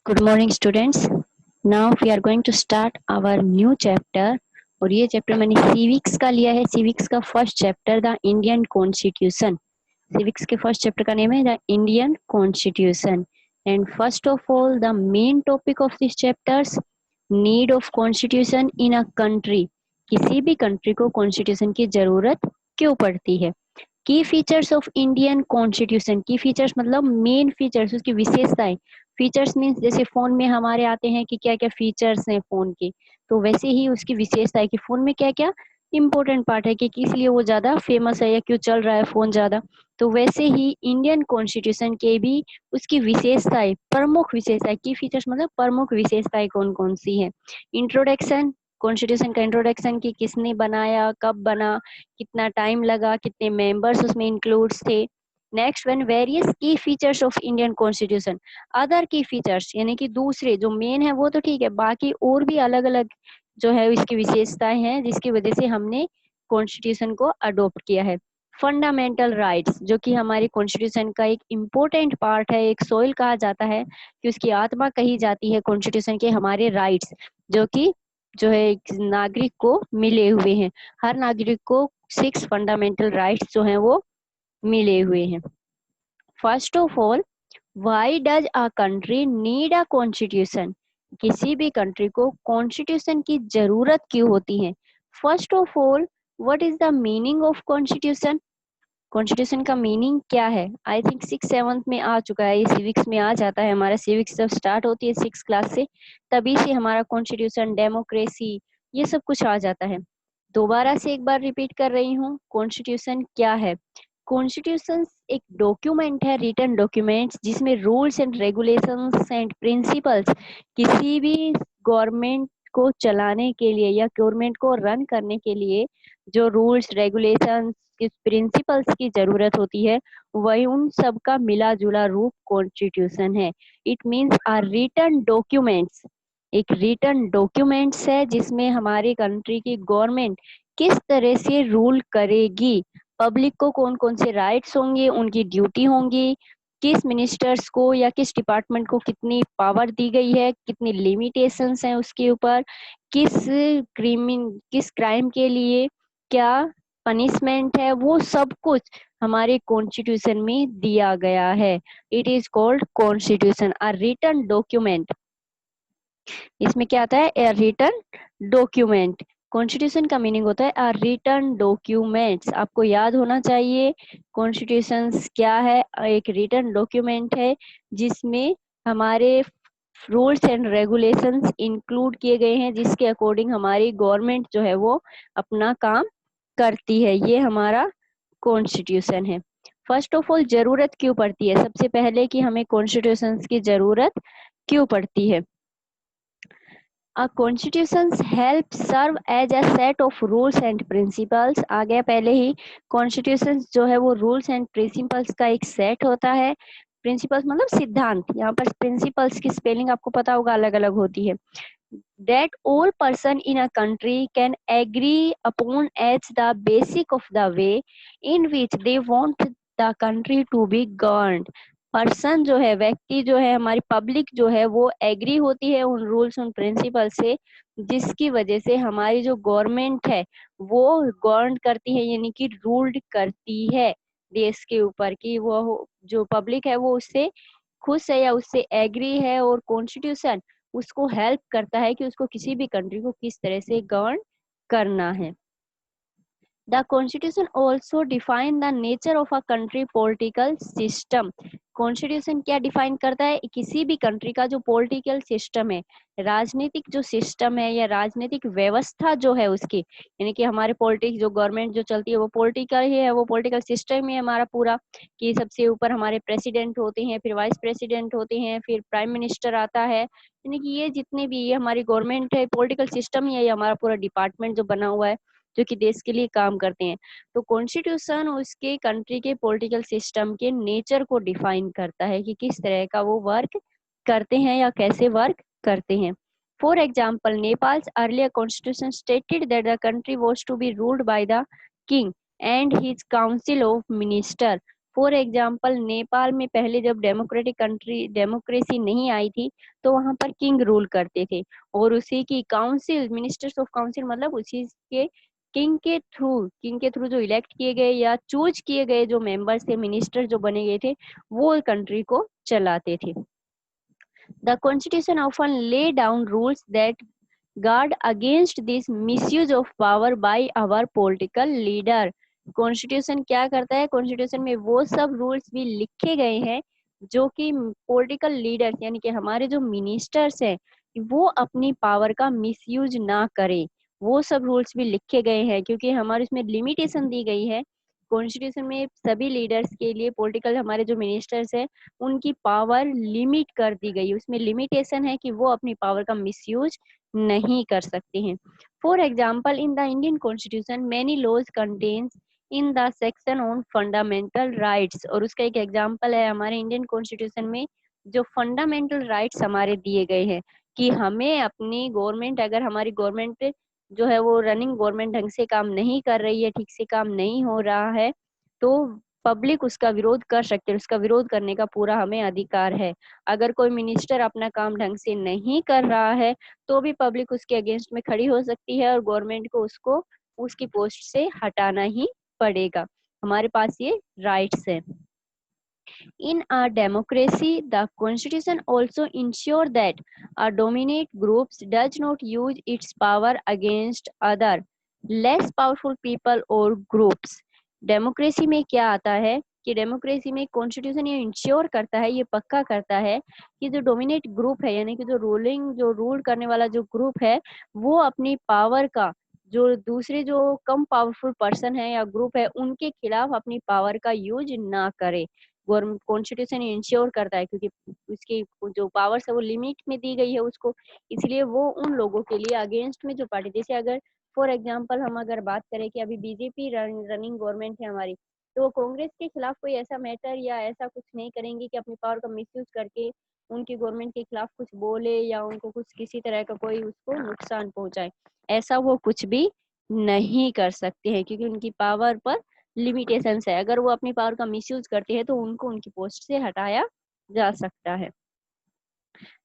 Good morning students. Now we are going to start our new chapter. और ये chapter मैंने civics का लिया है। सिविक्स का first chapter the Indian constitution. Civics के फर्स्ट चैप्टर का नेम है the Indian constitution. And first of all the main topic of this chapters, need of constitution in a country. किसी भी कंट्री को कॉन्स्टिट्यूशन की जरूरत क्यों पड़ती है। की फीचर्स ऑफ इंडियन कॉन्स्टिट्यूशन। की फीचर्स मतलब मेन फीचर्स, उसकी विशेषताएं। फीचर्स मीन्स जैसे फोन में हमारे आते हैं कि क्या क्या फीचर्स हैं फोन के, तो वैसे ही उसकी विशेषता है कि फोन में क्या क्या इंपॉर्टेंट पार्ट है कि किस लिए वो ज्यादा फेमस है या क्यों चल रहा है फोन ज्यादा। तो वैसे ही इंडियन कॉन्स्टिट्यूशन के भी उसकी विशेषताएं, प्रमुख विशेषताएं, की फीचर्स मतलब प्रमुख विशेषताएं कौन कौन सी है। इंट्रोडक्शन, कॉन्स्टिट्यूशन का इंट्रोडक्शन कि किसने बनाया, कब बना, कितना टाइम लगा, कितने मेंबर्स उसमें इंक्लूड्स थे। नेक्स्ट वन, वेरियस की features of Indian constitution. Other की फीचर्स यानी कि दूसरे जो मेन है वो तो ठीक है, बाकी और भी अलग अलग जो है इसकी विशेषताएं हैं जिसकी वजह से हमने कॉन्स्टिट्यूशन को अडॉप्ट किया है। फंडामेंटल राइट्स, जो कि हमारी कॉन्स्टिट्यूशन का एक इम्पोर्टेंट पार्ट है, एक सोल कहा जाता है कि उसकी आत्मा कही जाती है कॉन्स्टिट्यूशन के, हमारे राइट्स जो कि जो है एक नागरिक को मिले हुए हैं। हर नागरिक को 6 फंडामेंटल राइट्स जो हैं वो मिले हुए हैं। First of all, why does a country need a constitution. किसी भी कंट्री को कॉन्स्टिट्यूशन की जरूरत क्यों होती है। First of all, what is the meaning of constitution. Constitution का मीनिंग क्या है। आई थिंक 6 7 में आ चुका है, ये सिविक्स में आ जाता है। हमारा सिविक्स जब स्टार्ट होती है 6 क्लास से, तभी से हमारा कॉन्स्टिट्यूशन, डेमोक्रेसी, ये सब कुछ आ जाता है। दोबारा से एक बार रिपीट कर रही हूँ, कॉन्स्टिट्यूशन क्या है। कॉन्स्टिट्यूशन एक डॉक्यूमेंट है, रिटन डॉक्यूमेंट, जिसमें rules and regulations and principles किसी भी गवर्नमेंट को चलाने के लिए या गवर्नमेंट को रन करने के लिए जो रूल्स रेगुलेशंस किस प्रिंसिपल्स की जरूरत होती है, वही उन सब का मिला जुला रूप कॉन्स्टिट्यूशन है। It means a written documents, एक रिटन डॉक्यूमेंट्स है जिसमें हमारी कंट्री की गवर्नमेंट किस तरह से रूल करेगी, पब्लिक को कौन कौन से राइट्स होंगे, उनकी ड्यूटी होंगी, किस मिनिस्टर्स को या किस डिपार्टमेंट को कितनी पावर दी गई है, कितनी लिमिटेशंस हैं उसके ऊपर, किस क्राइम के लिए क्या पनिशमेंट है, वो सब कुछ हमारे कॉन्स्टिट्यूशन में दिया गया है। It is called constitution, a written document. इसमें क्या आता है, ए रिटन डॉक्यूमेंट। कॉन्स्टिट्यूशन का मीनिंग होता है अ रिटन डॉक्यूमेंट्स। आपको याद होना चाहिए कॉन्स्टिट्यूशन क्या है। एक रिटन डॉक्यूमेंट है जिसमें हमारे रूल्स एंड रेगुलेशंस इंक्लूड किए गए हैं, जिसके अकॉर्डिंग हमारी गवर्नमेंट जो है वो अपना काम करती है। ये हमारा कॉन्स्टिट्यूशन है। फर्स्ट ऑफ ऑल, जरूरत क्यों पड़ती है, सबसे पहले कि हमें कॉन्स्टिट्यूशन की जरूरत क्यों पड़ती है। A constitutions help serve as a set of rules and principles। आ गया पहले ही, कॉन्स्टिट्यूशन जो है वो रूल्स एंड प्रिंसिपल्स का एक सेट होता है। प्रिंसिपल्स मतलब सिद्धांत, यहाँ पर प्रिंसिपल्स की स्पेलिंग आपको पता होगा अलग अलग होती है। That all person in a country can agree upon as the basic of the way in which they want the country to be governed। Person जो है, व्यक्ति जो है, हमारी पब्लिक जो है वो एग्री होती है उन रूल्स उन प्रिंसिपल से, जिसकी वजह से हमारी जो गवर्नमेंट है वो गवर्न करती है, यानी कि रूल्ड करती है देश के ऊपर, कि वो जो पब्लिक है वो उससे खुश है या उससे एग्री है। और कॉन्स्टिट्यूशन उसको हेल्प करता है कि उसको किसी भी कंट्री को किस तरह से गवर्न करना है। The constitution also define the nature of a country political system। Constitution क्या डिफाइन करता है, किसी भी कंट्री का जो पॉलिटिकल सिस्टम है, राजनीतिक जो सिस्टम है या राजनीतिक व्यवस्था जो है उसकी, यानी कि हमारे पॉलिटिक्स जो गवर्नमेंट जो चलती है वो पॉलिटिकल ही है, वो पॉलिटिकल सिस्टम ही है हमारा पूरा, कि सबसे ऊपर हमारे प्रेसिडेंट होते हैं, फिर वाइस प्रेसिडेंट होते हैं, फिर प्राइम मिनिस्टर आता है, यानी कि ये जितने भी ये हमारी गवर्नमेंट है, पॉलिटिकल सिस्टम ही है, ये हमारा पूरा डिपार्टमेंट जो बना हुआ है जो कि देश के लिए काम करते हैं। तो कॉन्स्टिट्यूशन उसके कंट्री के पॉलिटिकल सिस्टम के नेचर को डिफाइन करता है कि किस तरह का वो वर्क करते हैं या कैसे वर्क करते हैं। For example, Nepal's earlier constitution stated that the country was to be ruled by the king and his council of minister. For example Nepal में पहले जब डेमोक्रेसी नहीं आई थी तो वहां पर किंग रूल करते थे और उसी की काउंसिल, मिनिस्टर्स ऑफ काउंसिल मतलब उसी के किंग के थ्रू जो इलेक्ट किए गए या चूज किए गए जो मेंबर्स थे, मिनिस्टर जो बने गए थे, वो कंट्री को चलाते थे। The constitution often lay down rules that guard against this misuse of power by our political leader। Constitution क्या करता है? कॉन्स्टिट्यूशन में वो सब रूल्स भी लिखे गए हैं जो कि पॉलिटिकल लीडर्स यानी कि हमारे जो मिनिस्टर्स हैं वो अपनी पावर का मिसयूज ना करें। वो सब रूल्स भी लिखे गए हैं क्योंकि हमारे इसमें लिमिटेशन दी गई है। कॉन्स्टिट्यूशन में सभी लीडर्स के लिए, पॉलिटिकल हमारे जो मिनिस्टर्स हैं उनकी पावर लिमिट कर दी गई है। उसमें लिमिटेशन है कि वो अपनी पावर का मिसयूज नहीं कर सकते हैं। For example in the Indian constitution many laws contains in the section on fundamental rights. और उसका एक एग्जाम्पल है हमारे इंडियन कॉन्स्टिट्यूशन में जो फंडामेंटल राइट्स हमारे दिए गए हैं कि हमें अपनी गवर्नमेंट, अगर हमारी गवर्नमेंट जो है वो रनिंग गवर्नमेंट ढंग से काम नहीं कर रही है, ठीक से काम नहीं हो रहा है, तो पब्लिक उसका विरोध कर सकते हैं। उसका विरोध करने का पूरा हमें अधिकार है। अगर कोई मिनिस्टर अपना काम ढंग से नहीं कर रहा है तो भी पब्लिक उसके अगेंस्ट में खड़ी हो सकती है और गवर्नमेंट को उसको उसकी पोस्ट से हटाना ही पड़ेगा। हमारे पास ये राइट्स है। In a democracy, the constitution also ensure that a dominant group does not use its power against other less powerful people or groups। Democracy में क्या आता है कि डेमोक्रेसी में कॉन्स्टिट्यूशन ये इंश्योर करता है, ये पक्का करता है कि जो डोमिनेट ग्रुप है यानी कि जो रूल करने वाला जो ग्रुप है वो अपनी पावर का जो दूसरे जो कम पावरफुल पर्सन है या ग्रुप है उनके खिलाफ अपनी पावर का यूज ना करे। गवर्नमेंट कॉन्स्टिट्यूशन इंश्योर करता है क्योंकि उसकी जो पावर्स है वो लिमिट में दी गई है उसको, इसलिए वो उन लोगों के लिए अगेंस्ट में जो पार्टी, जैसे अगर फॉर एग्जांपल हम अगर बात करें कि अभी बीजेपी रनिंग गवर्नमेंट है हमारी, तो कांग्रेस के खिलाफ कोई ऐसा मैटर या ऐसा कुछ नहीं करेंगे कि अपनी पावर का मिसयूज करके उनकी गवर्नमेंट के खिलाफ कुछ बोले या उनको कुछ किसी तरह का कोई उसको नुकसान पहुंचाए। ऐसा वो कुछ भी नहीं कर सकते हैं क्योंकि उनकी पावर पर लिमिटेशंस है। अगर वो अपनी पावर का मिसयूज करते हैं तो उनको उनकी पोस्ट से हटाया जा सकता है।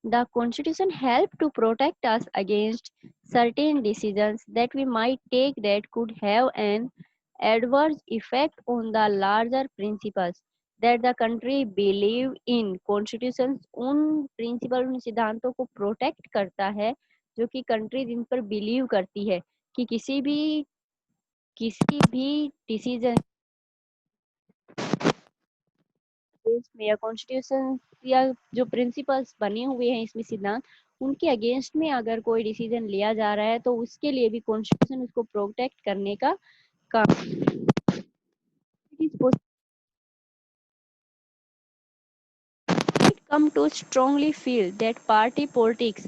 The constitution help to protect us against certain decisions that we might take that could have an adverse effect on the larger principles that the country believe in। constitutions उन प्रिंसिपल, उन सिद्धांतों को protect करता है जो कि country जिन पर believe करती है कि किसी भी डिसीजन में या कॉन्स्टिट्यूशन या जो प्रिंसिपल्स बने हुए हैं इसमें सिद्धांत, उनके अगेंस्ट में अगर कोई डिसीजन लिया जा रहा है तो उसके लिए भी कॉन्स्टिट्यूशन उसको प्रोटेक्ट करने का काम। come to strongly feel that party politics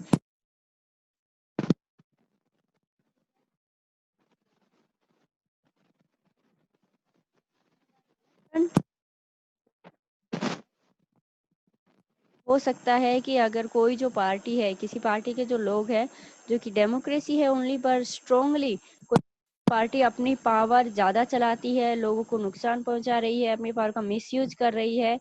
हो सकता है कि अगर कोई जो पार्टी है, किसी पार्टी के जो लोग हैं जो कि डेमोक्रेसी है ओनली पर स्ट्रांगली पार्टी अपनी पावर ज्यादा चलाती है, लोगों को नुकसान पहुंचा रही है, अपनी पावर का मिसयूज कर रही है,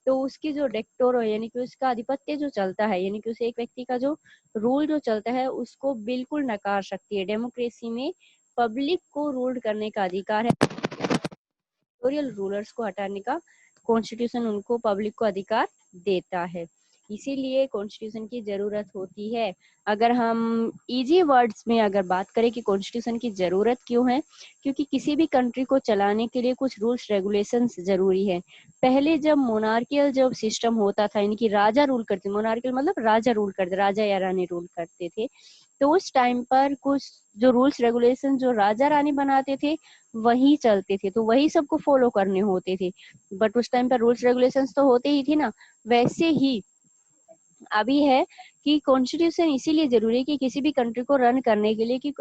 तो उसकी जो डेक्टोर यानी कि उसका आधिपत्य जो चलता है यानी कि उस एक व्यक्ति का जो रूल जो चलता है उसको बिल्कुल नकार सकती है। डेमोक्रेसी में पब्लिक को रूल करने का अधिकार है, रूलर्स को हटाने का कॉन्स्टिट्यूशन उनको, पब्लिक को अधिकार देता है। इसीलिए कॉन्स्टिट्यूशन की जरूरत होती है। अगर हम इजी वर्ड्स में अगर बात करें कि कॉन्स्टिट्यूशन की जरूरत क्यों है, क्योंकि किसी भी कंट्री को चलाने के लिए कुछ रूल्स रेगुलेशंस जरूरी है। पहले जब मोनार्कियल जब सिस्टम होता था यानी कि राजा रूल करते, मोनार्कियल मतलब राजा रूल करते, राजा या रानी रूल करते थे, तो उस टाइम पर कुछ जो रूल्स रेगुलेशन जो राजा रानी बनाते थे वही चलते थे, तो वही सबको फॉलो करने होते थे। बट उस टाइम पर रूल्स रेगुलेशंस तो होते ही थे ना, वैसे ही अभी है कि कॉन्स्टिट्यूशन इसीलिए जरूरी है कि किसी भी कंट्री को रन करने के लिए कि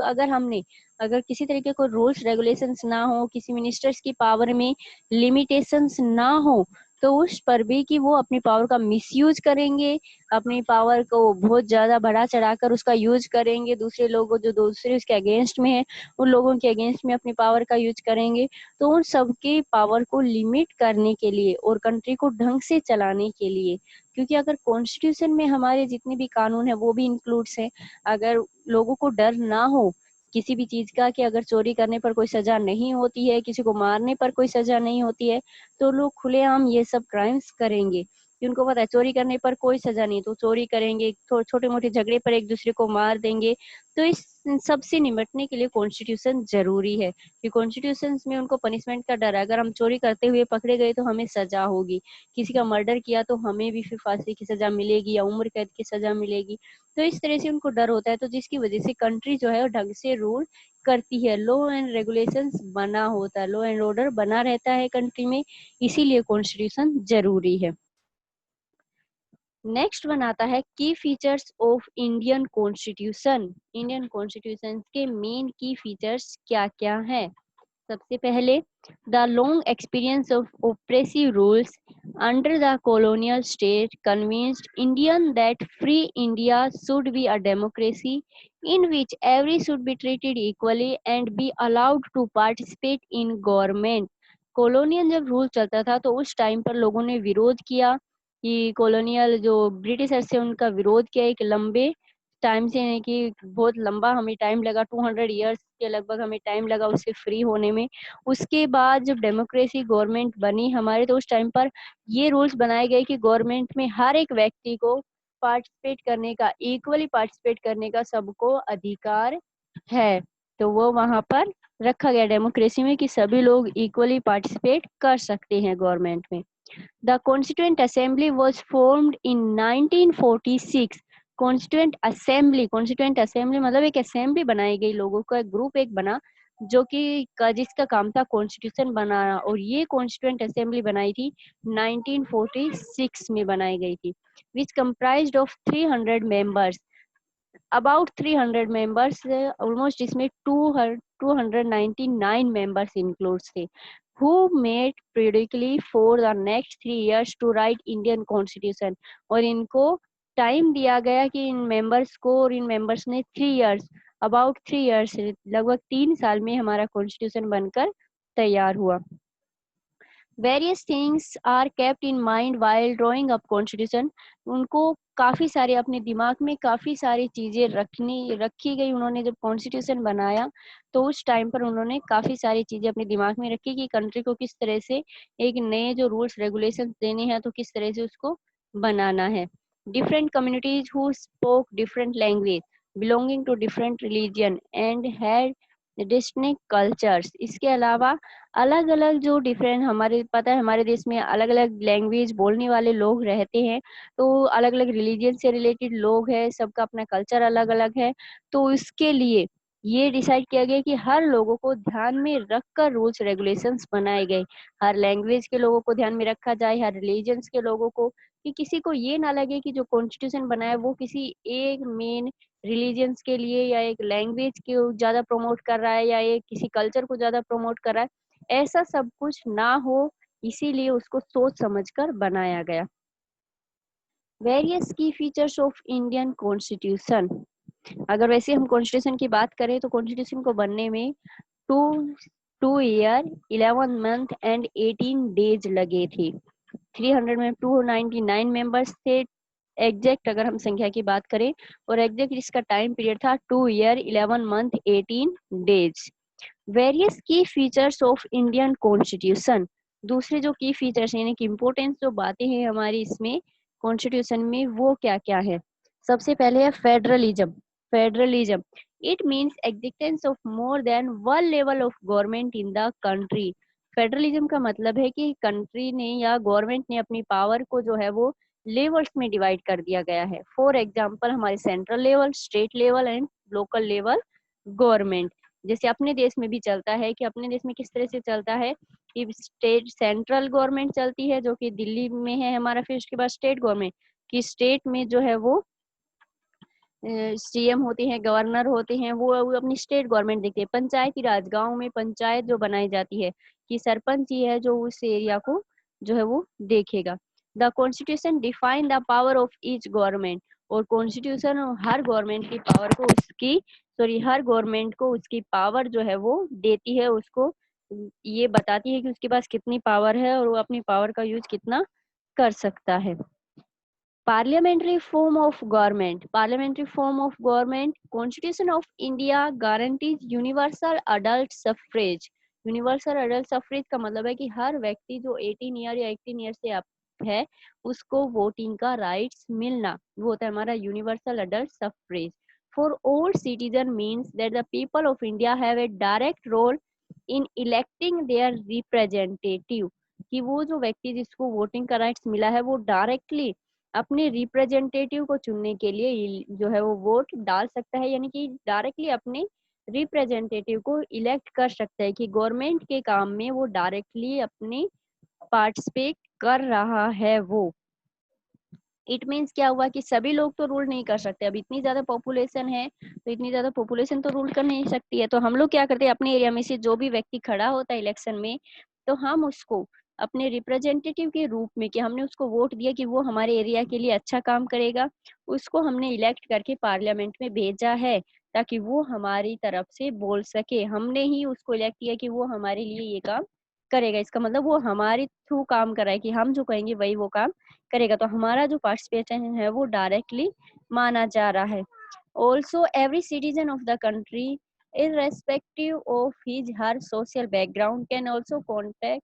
अगर किसी तरीके को रूल्स रेगुलेशंस ना हो, किसी मिनिस्टर्स की पावर में लिमिटेशंस ना हो, तो उस पर भी कि वो अपनी पावर का मिसयूज करेंगे, अपनी पावर को बहुत ज्यादा बढ़ा चढ़ाकर उसका यूज करेंगे, दूसरे लोगों जो दूसरे उसके अगेंस्ट में है उन लोगों के अगेंस्ट में अपनी पावर का यूज करेंगे। तो उन सबकी पावर को लिमिट करने के लिए और कंट्री को ढंग से चलाने के लिए, क्योंकि अगर कॉन्स्टिट्यूशन में हमारे जितने भी कानून है वो भी इंक्लूड्स है, अगर लोगों को डर ना हो किसी भी चीज का कि अगर चोरी करने पर कोई सजा नहीं होती है, किसी को मारने पर कोई सजा नहीं होती है, तो लोग खुलेआम ये सब क्राइम्स करेंगे। कि उनको पता है चोरी करने पर कोई सजा नहीं, तो चोरी करेंगे, छोटे मोटे झगड़े पर एक दूसरे को मार देंगे। तो इस सबसे निपटने के लिए कॉन्स्टिट्यूशन जरूरी है, कि कॉन्स्टिट्यूशन में उनको पनिशमेंट का डर है, अगर हम चोरी करते हुए पकड़े गए तो हमें सजा होगी, किसी का मर्डर किया तो हमें भी फिर फांसी की सजा मिलेगी या उम्र कैद की सजा मिलेगी। तो इस तरह से उनको डर होता है, तो जिसकी वजह से कंट्री जो है वो ढंग से रूल करती है, लॉ एंड रेगुलेशंस बना होता है, लॉ एंड ऑर्डर बना रहता है कंट्री में, इसीलिए कॉन्स्टिट्यूशन जरूरी है। नेक्स्ट वन आता है की features of Indian constitution. Indian constitution के मेन की फीचर्स क्या क्या है? सबसे पहले, the long experience of oppressive rules under the colonial state convinced Indian that free India should be a democracy in which every should be treated equally and be allowed to participate in government। Colonial जब rule चलता था तो उस time पर लोगों ने विरोध किया, कि कॉलोनियल जो ब्रिटिशर्स से उनका विरोध किया एक लंबे टाइम से, यानी कि बहुत लंबा हमें टाइम लगा, 200 ईयर्स के लगभग हमें टाइम लगा उससे फ्री होने में। उसके बाद जब डेमोक्रेसी गवर्नमेंट बनी हमारे, तो उस टाइम पर ये रूल्स बनाए गए कि गवर्नमेंट में हर एक व्यक्ति को पार्टिसिपेट करने का, इक्वली पार्टिसिपेट करने का सबको अधिकार है। तो वो वहां पर रखा गया डेमोक्रेसी में कि सभी लोग इक्वली पार्टिसिपेट कर सकते हैं गवर्नमेंट में। The Constituent Assembly was formed in 1946। Constituent assembly मतलब एक असेंबली बनाई गई, लोगों का एक ग्रुप एक बना जो कि जिसका काम था कॉन्स्टिट्यूशन बनाना, और ये कॉन्स्टिट्यूएंट असेंबली बनाई थी 1946 में बनाई गई थी, which comprised of 300 members, about 300 members, almost इसमें 299 मेंबर्स इंक्लूड्स थे, who met periodically for the next 3 years to write Indian Constitution। और इनको टाइम दिया गया कि इन मेंबर्स को, और इन मेंबर्स ने 3 इयर्स, अबाउट 3 इयर्स, लगभग 3 साल में हमारा कॉन्स्टिट्यूशन बनकर तैयार हुआ। Various things are kept in mind while drawing up constitution. उनको काफी सारे अपने दिमाग में काफी सारी चीजें रखी गई। उन्होंने जब कॉन्स्टिट्यूशन बनाया तो उस टाइम पर उन्होंने काफी सारी चीजें अपने दिमाग में रखी कि कंट्री को किस तरह से एक नए जो रूल्स रेगुलेशन देने हैं तो किस तरह से उसको बनाना है। Different communities who spoke different language, belonging to different religion and had distinct cultures. इसके अलावा अलग अलग जो डिफरेंट, हमारे पता है हमारे देश में अलग अलग लैंग्वेज बोलने वाले लोग रहते हैं, तो अलग अलग रिलीजन से रिलेटेड लोग हैं, सबका अपना कल्चर अलग अलग है। तो इसके लिए ये डिसाइड किया गया कि हर लोगों को ध्यान में रखकर रूल्स रेगुलेशंस बनाए गए, हर लैंग्वेज के लोगों को ध्यान में रखा जाए, हर रिलीजन्स के लोगों को, कि किसी को ये ना लगे कि जो कॉन्स्टिट्यूशन बना है वो किसी एक मेन रिलीजन्स के लिए या एक लैंग्वेज को ज्यादा प्रमोट कर रहा है या एक किसी कल्चर को ज्यादा प्रमोट कर रहा है, ऐसा सब कुछ ना हो, इसीलिए उसको सोच समझकर बनाया गया। वेरियस की फीचर्स ऑफ इंडियन कॉन्स्टिट्यूशन। अगर वैसे हम कॉन्स्टिट्यूशन की बात करें तो कॉन्स्टिट्यूशन को बनने में two 2 year 11 month and 18 days लगे थे। 300 में 299 मेंबर्स थे एग्जैक्ट, अगर हम संख्या की बात करें, और एग्जैक्ट इसका टाइम पीरियड था 2 ईयर 11 मंथ 18 डेज। वेरियस की फीचर्स ऑफ इंडियन कॉन्स्टिट्यूशन। दूसरे जो की फीचर्स यानी कि इम्पोर्टेंस जो बातें हैं हमारी इसमें कॉन्स्टिट्यूशन में वो क्या क्या है? सबसे पहले है federalism. Federalism it means existence of more than one level of government in the country. Federalism का मतलब है कि कंट्री ने या गवर्नमेंट ने अपनी पावर को जो है वो लेवल्स में डिवाइड कर दिया गया है। फॉर एग्जाम्पल हमारे central level, state level and local level government. जैसे अपने देश में भी चलता है कि अपने देश में किस तरह से चलता है कि स्टेट सेंट्रल गवर्नमेंट चलती है जो कि दिल्ली में है हमारा, फिर उसके बाद स्टेट गवर्नमेंट, कि स्टेट में जो है वो सीएम होते हैं, गवर्नर होते हैं, वो अपनी स्टेट गवर्नमेंट देखते हैं। पंचायती राज, गांव में पंचायत जो बनाई जाती है कि सरपंच ही है जो उस एरिया को जो है वो देखेगा। The constitution define the power of each government, और कॉन्स्टिट्यूशन हर गवर्नमेंट की पावर को हर गवर्नमेंट को उसकी पावर जो है वो देती है, उसको ये बताती है कि उसके पास कितनी पावर है और वो अपनी पावर का यूज कितना कर सकता है। Parliamentary form of government. Parliamentary form of government. Constitution of India guarantees universal adult suffrage. Universal adult suffrage का मतलब है कि हर व्यक्ति जो 18 ईयर या 18 ईयर से अप है उसको वोटिंग का राइट्स मिलना, वो होता है हमारा universal adult suffrage. For all citizen means that the people of India have a direct role in electing their representative, कि वो जो व्यक्ति जिसको वोटिंग का राइट्स मिला है वो डायरेक्टली अपने रिप्रेजेंटेटिव को चुनने के लिए जो है वो वोट डाल सकता है, यानी कि डायरेक्टली अपने रिप्रेजेंटेटिव को इलेक्ट कर सकता है कि गवर्नमेंट के काम में वो डायरेक्टली अपने पार्टिसिपेट कर रहा है वो। इट मीन्स क्या हुआ कि सभी लोग तो रूल नहीं कर सकते, अब इतनी ज्यादा पॉपुलेशन है तो इतनी ज्यादा पॉपुलेशन तो रूल कर नहीं सकती है, तो हम लोग क्या करते हैं अपने एरिया में से जो भी व्यक्ति खड़ा होता है इलेक्शन में, तो हम उसको अपने रिप्रेजेंटेटिव के रूप में, कि हमने उसको वोट दिया कि वो हमारे एरिया के लिए अच्छा काम करेगा, उसको हमने इलेक्ट करके पार्लियामेंट में भेजा है ताकि वो हमारी तरफ से बोल सके, हमने ही उसको इलेक्ट किया कि वो हमारे लिए ये काम करेगा, इसका मतलब वो हमारे थ्रू काम कर रहा है कि हम जो कहेंगे वही वो काम करेगा, तो हमारा जो पार्टिसिपेशन है वो डायरेक्टली माना जा रहा है। Also every citizen of the country irrespective of his her social background can also contest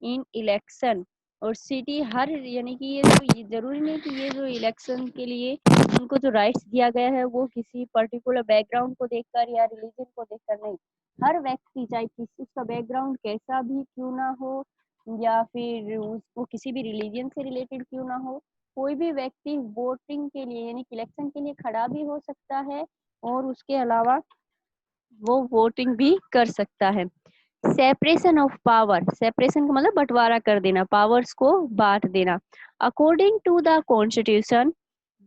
in election, और सिटी हर, यानी कि ये जरूरी नहीं कि ये जो इलेक्शन के लिए उनको जो राइट्स दिया गया है वो किसी पर्टिकुलर बैकग्राउंड को देखकर या रिलीजन को देखकर नहीं, हर व्यक्ति चाहे किसी उसका बैकग्राउंड कैसा भी क्यों ना हो या फिर उसको किसी भी रिलीजन से रिलेटेड क्यों ना हो, कोई भी व्यक्ति वोटिंग के लिए यानी इलेक्शन के लिए खड़ा भी हो सकता है और उसके अलावा वो वोटिंग भी कर सकता है। सेपरेशन ऑफ पावर, सेपरेशन का मतलब बंटवारा कर देना, पावर्स को बांट देना। According to the constitution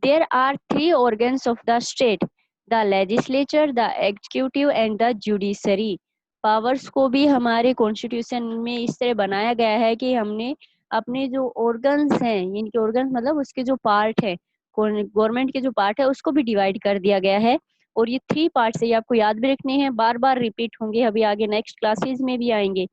there are three organs of the state, the legislature, the executive and the judiciary. Powers को भी हमारे कॉन्स्टिट्यूशन में इस तरह बनाया गया है कि हमने अपने जो ऑर्गन्स हैं, इनके ऑर्गन्स मतलब उसके जो पार्ट है, गवर्नमेंट के जो पार्ट है उसको भी डिवाइड कर दिया गया है, और ये थ्री पार्ट्स है, ये आपको याद भी रखने हैं, बार बार रिपीट होंगे, अभी आगे नेक्स्ट क्लासेस में भी आएंगे।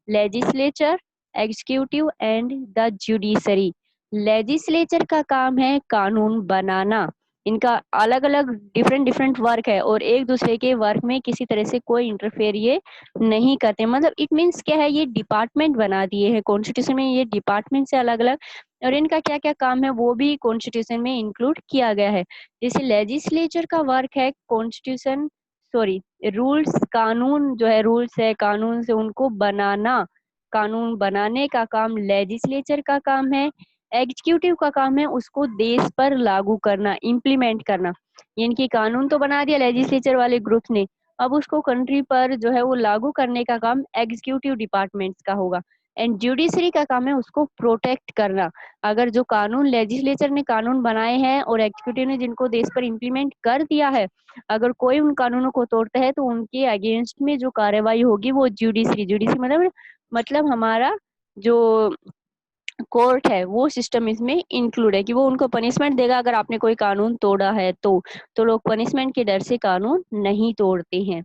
Legislature, executive and the judiciary. Legislature का काम है कानून बनाना, इनका अलग अलग डिफरेंट डिफरेंट वर्क है और एक दूसरे के वर्क में किसी तरह से कोई इंटरफेयर ये नहीं करते, मतलब इट मीन्स क्या है, ये डिपार्टमेंट बना दिए हैं कॉन्स्टिट्यूशन में, ये डिपार्टमेंट से अलग अलग, और इनका क्या क्या काम है वो भी कॉन्स्टिट्यूशन में इंक्लूड किया गया है। जैसे लेजिस्लेचर का वर्क है कॉन्स्टिट्यूशन सॉरी रूल्स, कानून जो है रूल्स है कानून से उनको बनाना, कानून बनाने का काम लेजिस्लेचर का काम है। एग्जीक्यूटिव का काम है उसको देश पर लागू करना, इम्प्लीमेंट करना, यानी कि कानून तो बना दिया लेजिस्लेचर वाले ग्रुप ने, अब उसको कंट्री पर जो है वो लागू करने का काम एग्जीक्यूटिव डिपार्टमेंट्स का होगा। एंड जुडिशरी का काम है उसको प्रोटेक्ट करना, अगर जो कानून लेजिस्लेचर ने कानून बनाए हैं और एग्जीक्यूटिव ने जिनको देश पर इम्प्लीमेंट कर दिया है, अगर कोई उन कानूनों को तोड़ता है तो उनके अगेंस्ट में जो कार्रवाई होगी वो जुडिशरी, जुडिशरी मतलब हमारा जो कोर्ट है वो सिस्टम इसमें इंक्लूड है कि वो उनको पनिशमेंट देगा अगर आपने कोई कानून तोड़ा है तो लोग पनिशमेंट के डर से कानून नहीं तोड़ते हैं।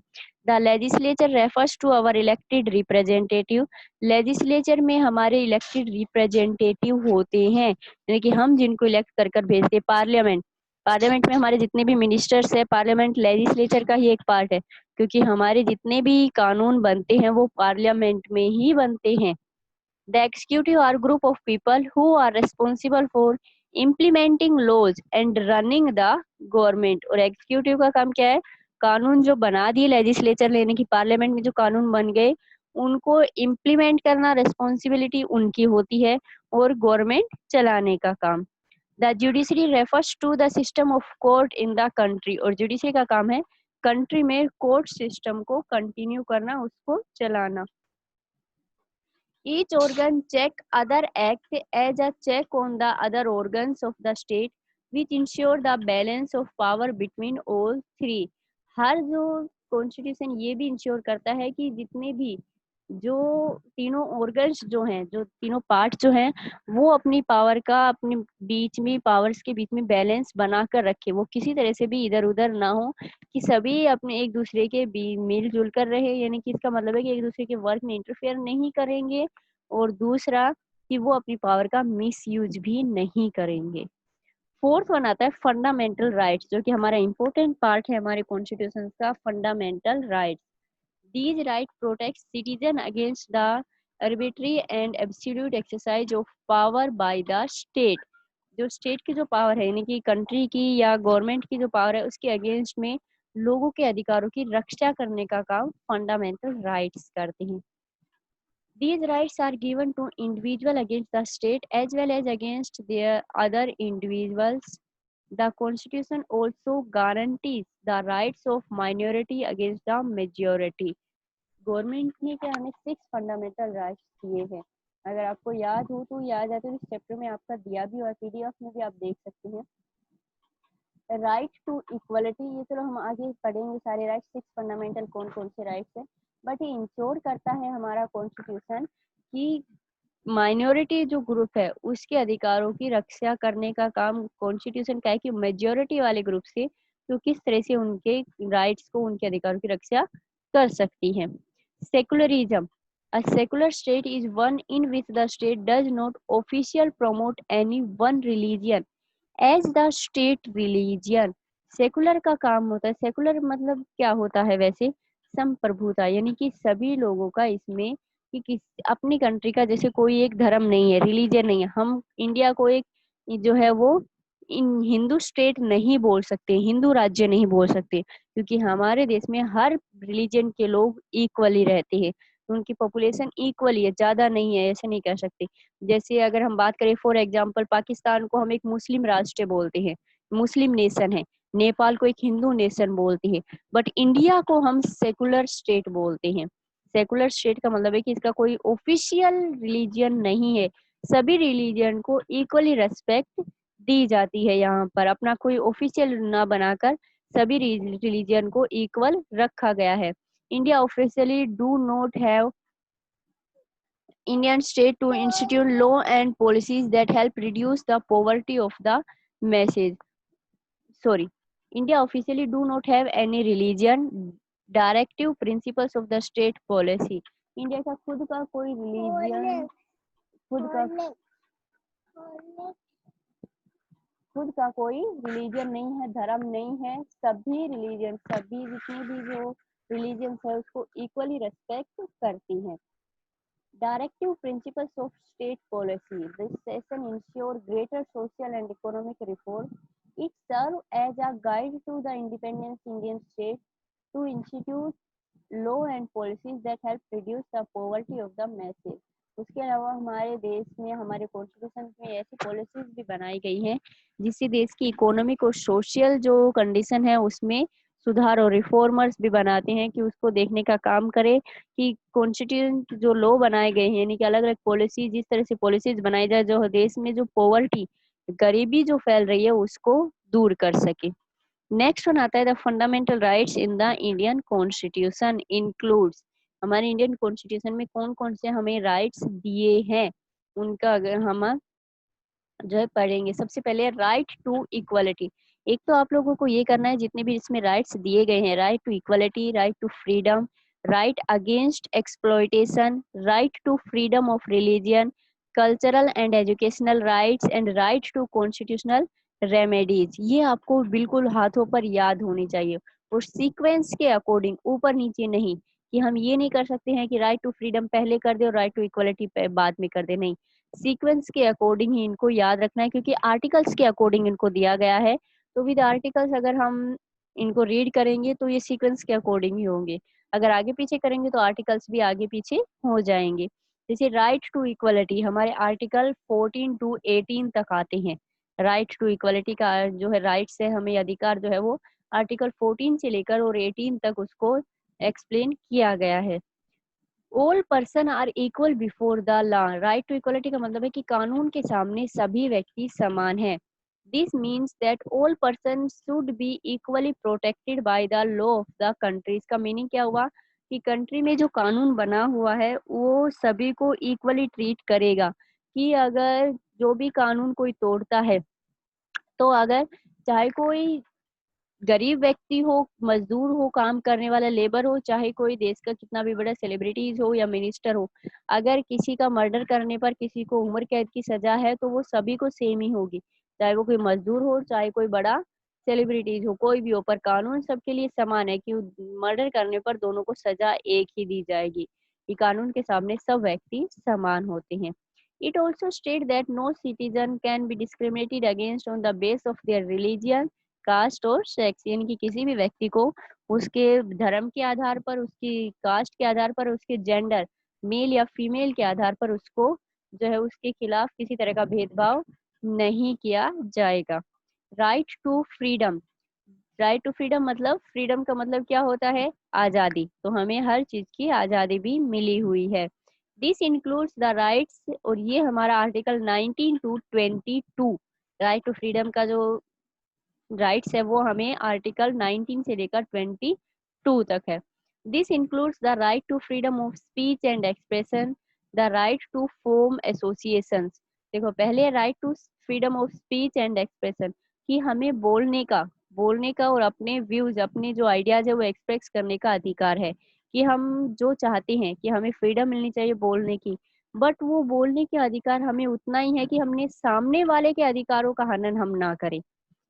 The legislature refers to our elected representative, legislature में हमारे इलेक्टेड रिप्रेजेंटेटिव होते हैं, यानी कि हम जिनको इलेक्ट कर कर भेजते हैं। पार्लियामेंट, पार्लियामेंट में हमारे जितने भी मिनिस्टर्स है, पार्लियामेंट लेजिस्लेचर का ही एक पार्ट है, क्योंकि हमारे जितने भी कानून बनते हैं वो पार्लियामेंट में ही बनते हैं। The executive are group of people who are responsible for implementing laws and running the government। और एग्जीक्यूटिव का काम क्या है, कानून जो बना दिए लेजिस्लेचर लेने की, पार्लियामेंट में जो कानून बन गए उनको इम्प्लीमेंट करना रिस्पॉन्सिबिलिटी उनकी होती है और गवर्नमेंट चलाने का काम। The judiciary refers to the system of court in the country, और जुडिशरी का काम है कंट्री में कोर्ट सिस्टम को कंटिन्यू करना, उसको चलाना। Each organ check other act as a check on the other organs of the state which ensure the balance of power between all three। हर जो कॉन्स्टिट्यूशन ये भी इंश्योर करता है कि जितने भी जो तीनों ऑर्गन्स जो हैं, जो तीनों पार्ट जो हैं, वो अपनी पावर का अपने बीच में, पावर्स के बीच में बैलेंस बना कर रखे, वो किसी तरह से भी इधर उधर ना हो, कि सभी अपने एक दूसरे के मिलजुल कर रहे, यानी कि इसका मतलब है कि एक दूसरे के वर्क में इंटरफेयर नहीं करेंगे, और दूसरा कि वो अपनी पावर का मिस यूज भी नहीं करेंगे। फोर्थ वन आता है फंडामेंटल राइट्स, जो कि हमारा इंपॉर्टेंट पार्ट है हमारे कॉन्स्टिट्यूशन का, fundamental rights. These rights protect citizens against the arbitrary and absolute exercise of power by the state। जो स्टेट की जो पावर है, यानी कि कंट्री की या गवर्नमेंट की जो पावर है, उसके अगेंस्ट में लोगों के अधिकारों की रक्षा करने का काम फंडामेंटल राइट्स करते हैं। These rights are given to individual against the state as well as against their other individuals. The Constitution also guarantees the rights of minority against the majority। Government ने क्या हमें 6 फंडामेंटल राइट्स दिए हैं। अगर आपको याद हो तो याद है, तो इस चैप्टर में आपका दिया भी और पीडीएफ में भी आप देख सकते हैं। राइट टू इक्वलिटी, ये चलो हम आगे पढ़ेंगे सारे राइट्स, 6 फंडामेंटल कौन कौन से राइट्स है, बट ये इंश्योर करता है हमारा कॉन्स्टिट्यूशन कि माइनॉरिटी जो ग्रुप है उसके अधिकारों की रक्षा करने का काम कॉन्स्टिट्यूशन का है, कि मेजोरिटी वाले ग्रुप से तो किस तरह से उनके राइट्स को, उनके अधिकारों की रक्षा कर सकती है। Secularism, a secular state is one in which the state does not officially promote any one religion as the state religion. Secular का काम होता है, सेकुलर मतलब क्या होता है वैसे, संप्रभुता, यानी कि सभी लोगों का इसमें, कि किस अपनी कंट्री का जैसे कोई एक धर्म नहीं है, रिलीजियन नहीं है, हम इंडिया को एक जो है वो इन हिंदू स्टेट नहीं बोल सकते, हिंदू राज्य नहीं बोल सकते, क्योंकि हमारे देश में हर रिलीजन के लोग इक्वली रहते हैं, उनकी पॉपुलेशन इक्वली है, ज्यादा नहीं है, ऐसे नहीं कह सकते। जैसे अगर हम बात करें फॉर एग्जांपल, पाकिस्तान को हम एक मुस्लिम राष्ट्र बोलते हैं, मुस्लिम नेशन है, नेपाल को एक हिंदू नेशन बोलते हैं, बट इंडिया को हम सेकुलर स्टेट बोलते हैं। सेकुलर स्टेट का मतलब है कि इसका कोई ऑफिशियल रिलीजियन नहीं है, सभी रिलीजियन को इक्वली रेस्पेक्ट दी जाती है, यहाँ पर अपना कोई ऑफिशियल ना बनाकर सभी रिलीजियन को इक्वल रखा गया है। India officially do not have Indian state to institute law and policies that help reduce the poverty of the masses. Sorry, India officially do not have any religion directive principles of the state policy. India का खुद का कोई religion, खुद का खुद का कोई religion नहीं है, धर्म नहीं है, सभी रिलीजन, सभी जितनी भी जो रिलीजन है उसको इक्वली रेस्पेक्ट करती हैं। Directive principles of state policy. This session ensure greater social and economic reform. It serves as a guide to the independent Indian state to institute law and policies that help reduce the poverty of the masses. उसके अलावा हमारे देश में, हमारे constitution में ऐसी policies भी बनाई गई हैं जिससे देश की इकोनॉमिक और सोशल जो कंडीशन है उसमें सुधार, और रिफॉर्मर्स भी बनाते हैं कि उसको देखने का काम करे कि कॉन्स्टिट्यूशन जो लॉ बनाए गए हैं, यानी कि अलग अलग पॉलिसी, जिस तरह से पॉलिसीज बनाई जाए जो देश में जो पॉवर्टी, गरीबी जो फैल रही है उसको दूर कर सके। नेक्स्ट वन आता है the fundamental rights in the Indian constitution includes. हमारे इंडियन कॉन्स्टिट्यूशन में कौन कौन से हमें राइट्स दिए हैं, उनका अगर हम जो है पढ़ेंगे। सबसे पहले राइट टू इक्वलिटी। एक तो आप लोगों को ये करना है, जितने भी इसमें राइट्स दिए गए हैं, right to equality, right to freedom, right against exploitation, right to freedom of religion, cultural and educational rights and right to constitutional remedies, ये आपको बिल्कुल हाथों पर याद होनी चाहिए, और सीक्वेंस के अकॉर्डिंग, ऊपर नीचे नहीं, कि हम ये नहीं कर सकते हैं कि राइट टू फ्रीडम पहले कर दे और राइट टू इक्वलिटी बाद में कर दे, नहीं, सीक्वेंस के अकॉर्डिंग ही इनको याद रखना है, क्योंकि आर्टिकल्स के अकॉर्डिंग इनको दिया गया है, तो विद आर्टिकल्स अगर हम इनको रीड करेंगे तो ये सीक्वेंस के अकॉर्डिंग ही होंगे, अगर आगे पीछे करेंगे तो आर्टिकल्स भी आगे पीछे हो जाएंगे। जैसे राइट टू इक्वलिटी हमारे आर्टिकल 14 टू 18 तक आते हैं। राइट टू इक्वलिटी का जो है राइट से हमें अधिकार जो है वो आर्टिकल 14 से लेकर और 18 तक उसको एक्सप्लेन किया गया है। All person are equal before the law. Right to equality का मतलब है कि कानून के सामने सभी व्यक्ति समान हैं। This means that all person should be equally protected by the law of the country. इसका मीनिंग क्या हुआ कि कंट्री में जो कानून बना हुआ है वो सभी को इक्वली ट्रीट करेगा, कि अगर जो भी कानून कोई तोड़ता है, तो अगर चाहे कोई गरीब व्यक्ति हो, मजदूर हो, काम करने वाला लेबर हो, चाहे कोई देश का कितना भी बड़ा सेलिब्रिटीज हो या मिनिस्टर हो, अगर किसी का मर्डर करने पर किसी को उम्र कैद की सजा है तो वो सभी को सेम ही होगी, चाहे वो कोई मजदूर हो चाहे कोई बड़ा सेलिब्रिटीज हो, कोई भी हो, पर कानून सबके लिए समान है कि मर्डर करने पर दोनों को सजा एक ही दी जाएगी, कि कानून के सामने सब व्यक्ति समान होते हैं। It also states that no citizen can be discriminated against on the basis of their religion, caste और सेक्स, यानी कि किसी भी व्यक्ति को उसके धर्म के आधार पर, उसकी कास्ट के आधार पर, उसके जेंडर मेल या फीमेल के आधार पर उसको जो है उसके खिलाफ किसी तरह का भेदभाव नहीं किया जाएगा। Right to freedom, right to freedom मतलब, फ्रीडम का मतलब क्या होता है? आजादी। तो हमें हर चीज की आजादी भी मिली हुई है। दिस इंक्लूड्स द राइट्स, और ये हमारा article 19 to 22, right to freedom का जो राइट्स है वो हमें आर्टिकल 19 से लेकर 22 तक है। This includes the right to freedom of speech and expression, the right to form associations. देखो, पहले right to freedom of speech and expression, कि हमें बोलने का और अपने व्यूज, अपने जो आइडियाज है वो एक्सप्रेस करने का अधिकार है, कि हम जो चाहते हैं कि हमें फ्रीडम मिलनी चाहिए बोलने की, बट वो बोलने के अधिकार हमें उतना ही है कि हमने सामने वाले के अधिकारों का हनन हम ना करें।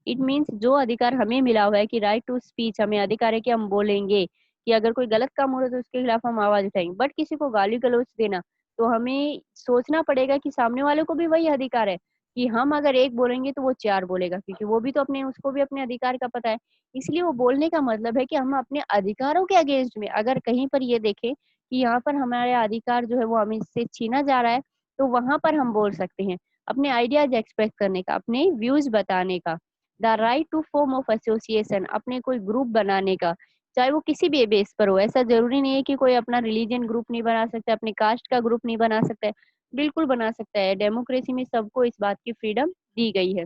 इट मीन्स जो अधिकार हमें मिला हुआ है कि राइट टू स्पीच, हमें अधिकार है कि हम बोलेंगे, कि अगर कोई गलत काम हो रहा है तो उसके खिलाफ हम आवाज उठाएंगे, बट किसी को गाली गलौज देना, तो हमें सोचना पड़ेगा कि सामने वाले को भी वही अधिकार है, कि हम अगर एक बोलेंगे तो वो चार बोलेगा, क्योंकि वो भी तो अपने, उसको भी अपने अधिकार का पता है। इसलिए वो बोलने का मतलब है कि हम अपने अधिकारों के अगेंस्ट में अगर कहीं पर ये देखें कि यहाँ पर हमारे अधिकार जो है वो हमें से छीना जा रहा है, तो वहां पर हम बोल सकते हैं, अपने आइडियाज एक्सप्रेस करने का, अपने व्यूज बताने का। The right to form of association, अपने कोई ग्रुप बनाने का, चाहे वो किसी भी बेस पर हो, ऐसा जरूरी नहीं है कि कोई अपना रिलीजन ग्रुप नहीं बना सकता, अपने कास्ट का ग्रुप नहीं बना सकता है, बिल्कुल बना सकता है। डेमोक्रेसी में सबको इस बात की फ्रीडम दी गई है।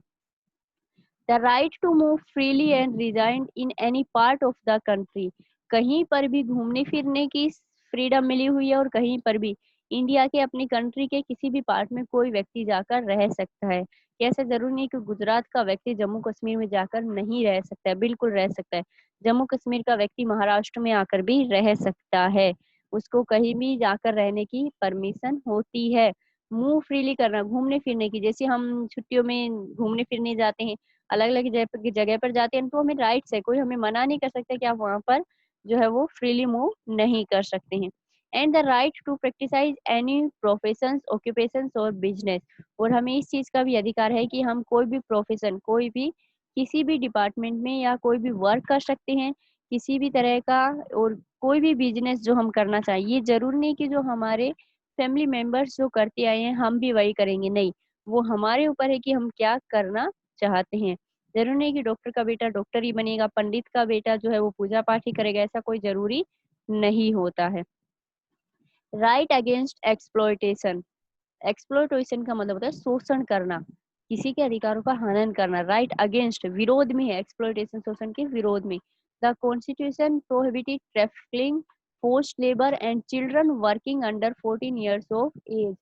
The right to move freely and reside in any part of the country, कहीं पर भी घूमने फिरने की फ्रीडम मिली हुई है, और कहीं पर भी इंडिया के, अपनी कंट्री के किसी भी पार्ट में कोई व्यक्ति जाकर रह सकता है। कि ऐसा जरूरी नहीं कि गुजरात का व्यक्ति जम्मू कश्मीर में जाकर नहीं रह सकता है, बिल्कुल रह सकता है। जम्मू कश्मीर का व्यक्ति महाराष्ट्र में आकर भी रह सकता है, उसको कहीं भी जाकर रहने की परमिशन होती है। मूव फ्रीली करना, घूमने फिरने की, जैसे हम छुट्टियों में घूमने फिरने जाते हैं, अलग अलग जगह पर जाते हैं, तो हमें राइट्स है, कोई हमें मना नहीं कर सकता कि आप वहां पर जो है वो फ्रीली मूव नहीं कर सकते हैं। And the right to practise any profession, occupation और बिजनेस, और हमें इस चीज का भी अधिकार है कि हम कोई भी प्रोफेशन, कोई भी किसी भी डिपार्टमेंट में या कोई भी वर्क कर सकते हैं, किसी भी तरह का, और कोई भी बिजनेस जो हम करना चाहें। ये जरूरी नहीं कि जो हमारे फैमिली मेंबर्स जो करते आए हैं हम भी वही करेंगे, नहीं, वो हमारे ऊपर है कि हम क्या करना चाहते हैं। जरूरी नहीं कि डॉक्टर का बेटा डॉक्टर ही बनेगा, पंडित का बेटा जो है वो पूजा पाठ ही करेगा, ऐसा कोई जरूरी नहीं होता है। राइट अगेंस्ट एक्सप्लॉयटेशन, एक्सप्लॉयटेशन का मतलब होता है शोषण करना, किसी के अधिकारों का हनन करना। राइट अगेंस्ट, विरोध में है, एक्सप्लॉयटेशन शोषण के विरोध में। The constitution prohibited trafficking, forced labour and children working under 14 years of age.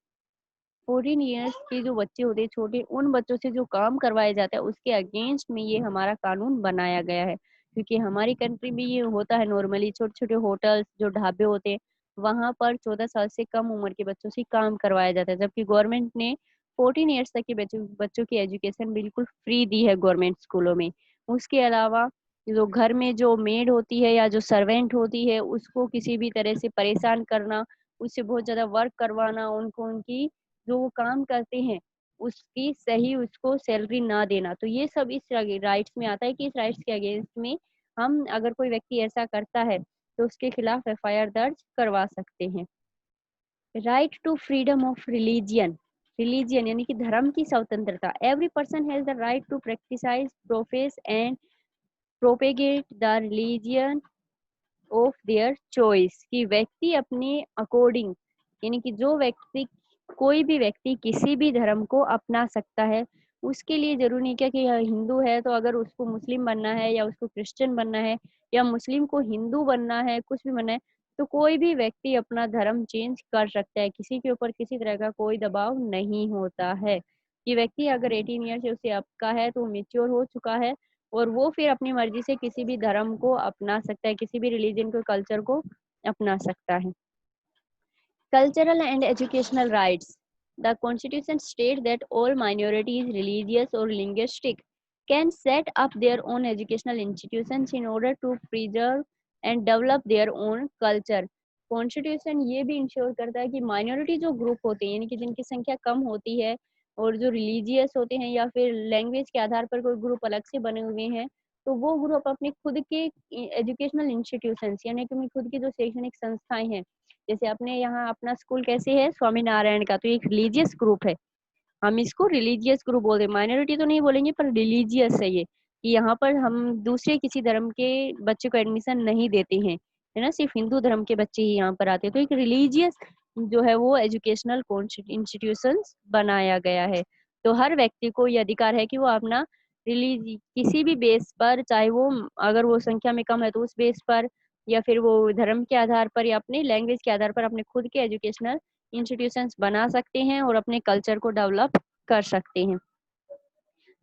14 years के जो बच्चे होते हैं छोटे, उन बच्चों से जो काम करवाया जाता है उसके अगेंस्ट में ये हमारा कानून बनाया गया है। क्योंकि हमारी कंट्री में ये होता है नॉर्मली, छोटे छोटे होटल्स जो ढाबे होते हैं वहां पर 14 साल से कम उम्र के बच्चों से काम करवाया जाता है, जबकि गवर्नमेंट ने 14 ईयर्स तक के बच्चों की एजुकेशन बिल्कुल फ्री दी है गवर्नमेंट स्कूलों में। उसके अलावा जो घर में जो मेड होती है या जो सर्वेंट होती है उसको किसी भी तरह से परेशान करना, उससे बहुत ज्यादा वर्क करवाना, उनको उनकी जो वो काम करते हैं उसकी सही उसको सैलरी ना देना, तो ये सब इस राइट्स में आता है कि इस राइट्स के अगेंस्ट में हम, अगर कोई व्यक्ति ऐसा करता है तो उसके खिलाफ एफआईआर दर्ज करवा सकते हैं। Right to freedom of religion, religion यानी कि धर्म की स्वतंत्रता। Every person has the right to practise, profess and propagate the religion of their choice, कि व्यक्ति अपने अकॉर्डिंग, यानी कि जो व्यक्ति, कोई भी व्यक्ति किसी भी धर्म को अपना सकता है। उसके लिए जरूरी नहीं क्या कि यह हिंदू है तो अगर उसको मुस्लिम बनना है या उसको क्रिश्चियन बनना है या मुस्लिम को हिंदू बनना है, कुछ भी बनना है, तो कोई भी व्यक्ति अपना धर्म चेंज कर सकता है, किसी के ऊपर किसी तरह का कोई दबाव नहीं होता है। कि व्यक्ति अगर 18 ईयर से उससे अप का है तो मेच्योर हो चुका है और वो फिर अपनी मर्जी से किसी भी धर्म को अपना सकता है, किसी भी रिलीजन को, कल्चर को अपना सकता है। Cultural and educational rights. The Constitution states that all minorities, religious or linguistic, can set up their own educational institutions in order to preserve and develop their own culture. Constitution ये भी ensure करता है कि minority जो group होते हैं, यानी कि जिनकी संख्या कम होती है और जो रिलीजियस होते हैं या फिर लैंग्वेज के आधार पर कोई ग्रुप अलग से बने हुए हैं, तो वो ग्रुप अपने खुद के एजुकेशनल इंस्टीट्यूशंस यानी कि खुद की जो शैक्षणिक संस्थाएं हैं, जैसे अपने यहाँ अपना स्कूल कैसे है स्वामीनारायण का, तो एक रिलीजियस ग्रुप है, हम इसको रिलीजियस ग्रुप बोलते हैं, माइनॉरिटी तो नहीं बोलेंगे पर रिलीजियस है ये, कि यहाँ पर हम दूसरे किसी धर्म के बच्चे को एडमिशन नहीं देते हैं, है ना, सिर्फ हिंदू धर्म के बच्चे ही यहाँ पर आते हैं। तो एक रिलीजियस जो है वो एजुकेशनल इंस्टीट्यूशन बनाया गया है। तो हर व्यक्ति को ये अधिकार है कि वो अपना किसी भी बेस पर, चाहे वो अगर वो संख्या में कम है तो उस बेस पर, या फिर वो धर्म के आधार पर या अपने लैंग्वेज के आधार पर अपने खुद के एजुकेशनल इंस्टीट्यूशंस बना सकते हैं और अपने कल्चर को डेवलप कर सकते हैं।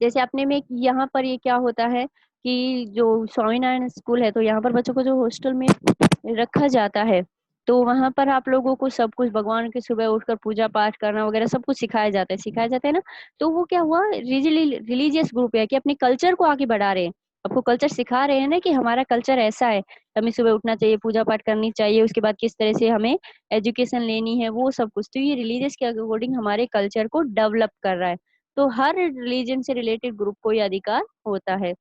जैसे अपने में यहाँ पर ये क्या होता है कि जो स्वामीनारायण स्कूल है, तो यहाँ पर बच्चों को जो हॉस्टल में रखा जाता है, तो वहां पर आप लोगों को सब कुछ भगवान के सुबह उठकर पूजा पाठ करना वगैरह सब कुछ सिखाया जाता है ना। तो वो क्या हुआ, रिलीजियस ग्रुप है कि अपने कल्चर को आगे बढ़ा रहे हैं, आपको कल्चर सिखा रहे हैं ना कि हमारा कल्चर ऐसा है, हमें सुबह उठना चाहिए, पूजा पाठ करनी चाहिए, उसके बाद किस तरह से हमें एजुकेशन लेनी है, वो सब कुछ। तो ये रिलीजियस के अकॉर्डिंग हमारे कल्चर को डेवलप कर रहा है। तो हर रिलीजन से रिलेटेड ग्रुप को ये अधिकार होता है।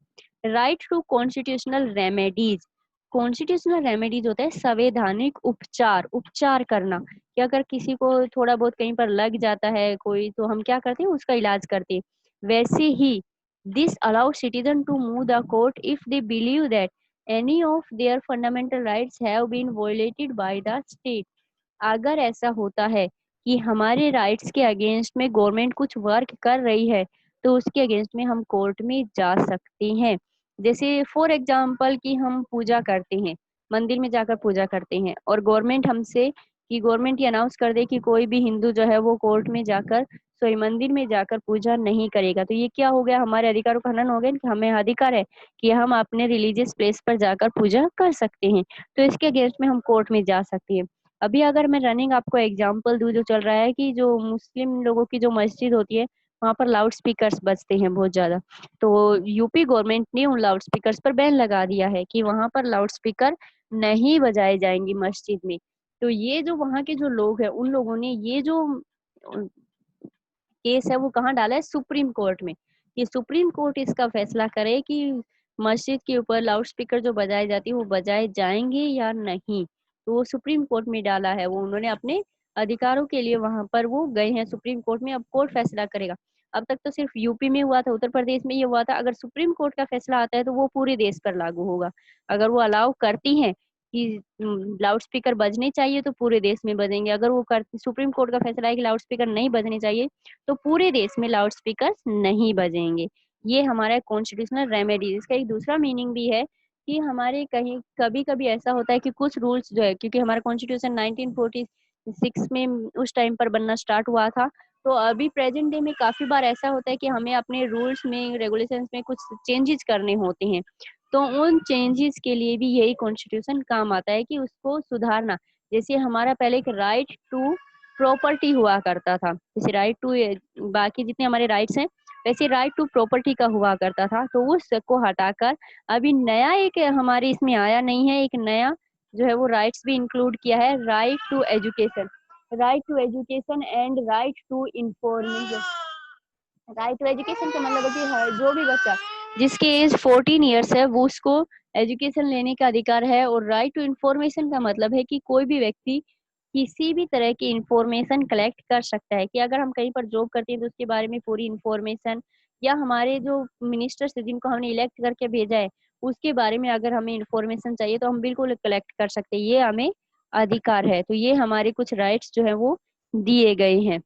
Right to constitutional remedies. Constitutional remedies होता है संवैधानिक उपचार, उपचार करना, कि अगर किसी को थोड़ा बहुत कहीं पर लग जाता है कोई, तो हम क्या करते हैं, उसका इलाज करते हैं। वैसे ही this allow citizen to move the court if they believe that any of their fundamental rights have been violated by the state. अगर ऐसा होता है कि हमारे राइट्स के अगेंस्ट में गवर्नमेंट कुछ वर्क कर रही है, तो उसके अगेंस्ट में हम कोर्ट में जा सकते हैं। जैसे फॉर एग्जांपल कि हम पूजा करते हैं, मंदिर में जाकर पूजा करते हैं, और गवर्नमेंट हमसे, कि गवर्नमेंट ये अनाउंस कर दे कि कोई भी हिंदू जो है वो कोर्ट में जाकर, सॉरी मंदिर में जाकर पूजा नहीं करेगा, तो ये क्या हो गया, हमारे अधिकारों का हनन हो गया कि हमें अधिकार है कि हम अपने रिलीजियस प्लेस पर जाकर पूजा कर सकते हैं। तो इसके अगेंस्ट में हम कोर्ट में जा सकते हैं। अभी अगर मैं रनिंग आपको एग्जांपल दूं, जो चल रहा है कि जो मुस्लिम लोगों की जो मस्जिद होती है, वहां पर लाउड स्पीकर्स बजते हैं बहुत ज्यादा, तो यूपी गवर्नमेंट ने उन लाउड स्पीकर्स पर बैन लगा दिया है कि वहां पर लाउड स्पीकर नहीं बजाए जाएंगे मस्जिद में। तो ये जो वहां के जो लोग हैं, उन लोगों ने ये जो केस है वो कहाँ डाला है, सुप्रीम कोर्ट में। ये सुप्रीम कोर्ट इसका फैसला करे कि मस्जिद के ऊपर लाउड स्पीकर जो बजाए जाती है वो बजाए जाएंगे या नहीं। तो वो सुप्रीम कोर्ट में डाला है, वो उन्होंने अपने अधिकारों के लिए वहां पर वो गए हैं सुप्रीम कोर्ट में, अब कोर्ट फैसला करेगा। अब तक तो सिर्फ यूपी में हुआ था, उत्तर प्रदेश में ये हुआ था, अगर सुप्रीम कोर्ट का फैसला आता है तो वो पूरे देश पर लागू होगा। अगर वो अलाउ करती हैं कि लाउड स्पीकर बजने चाहिए तो पूरे देश में बजेंगे, अगर वो सुप्रीम कोर्ट का फैसला है कि लाउड स्पीकर नहीं बजने चाहिए तो पूरे देश में लाउड स्पीकर नहीं बजेंगे। ये हमारा कॉन्स्टिट्यूशनल रेमेडी। इसका एक दूसरा मीनिंग भी है कि हमारे कहीं कभी कभी ऐसा होता है कि कुछ रूल्स जो है, क्योंकि हमारा कॉन्स्टिट्यूशन 1946 में उस टाइम पर बनना स्टार्ट हुआ था, तो अभी प्रेजेंट डे में काफी बार ऐसा होता है कि हमें अपने रूल्स में, रेगुलेशंस में कुछ चेंजेस करने होते हैं। तो उन चेंजेस के लिए भी यही कॉन्स्टिट्यूशन काम आता है कि उसको सुधारना। जैसे हमारा पहले एक राइट टू प्रॉपर्टी हुआ करता था, जैसे राइट टू, बाकी जितने हमारे राइट्स हैं वैसे राइट टू प्रॉपर्टी का हुआ करता था, तो उसको हटाकर अभी नया एक हमारे इसमें आया नहीं है, एक नया जो है वो राइट्स भी इंक्लूड किया है, right to education. Right to education and right to information. Right to education का मतलब है कि जो भी बच्चा जिसकी एज 14 ईयर्स है वो उसको एजुकेशन लेने का अधिकार है। और राइट टू इंफॉर्मेशन का मतलब है कि कोई भी व्यक्ति किसी भी तरह की इंफॉर्मेशन कलेक्ट कर सकता है, कि अगर हम कहीं पर जॉब करते हैं तो उसके बारे में पूरी इंफॉर्मेशन, या हमारे जो मिनिस्टर्स है जिनको हमने इलेक्ट करके भेजा है उसके बारे में अगर हमें इंफॉर्मेशन चाहिए तो हम बिल्कुल कलेक्ट कर सकते हैं, ये हमें अधिकार है। तो ये हमारे कुछ राइट्स जो है वो दिए गए हैं।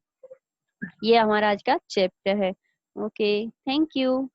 ये हमारा आज का चैप्टर है। Okay, thank you.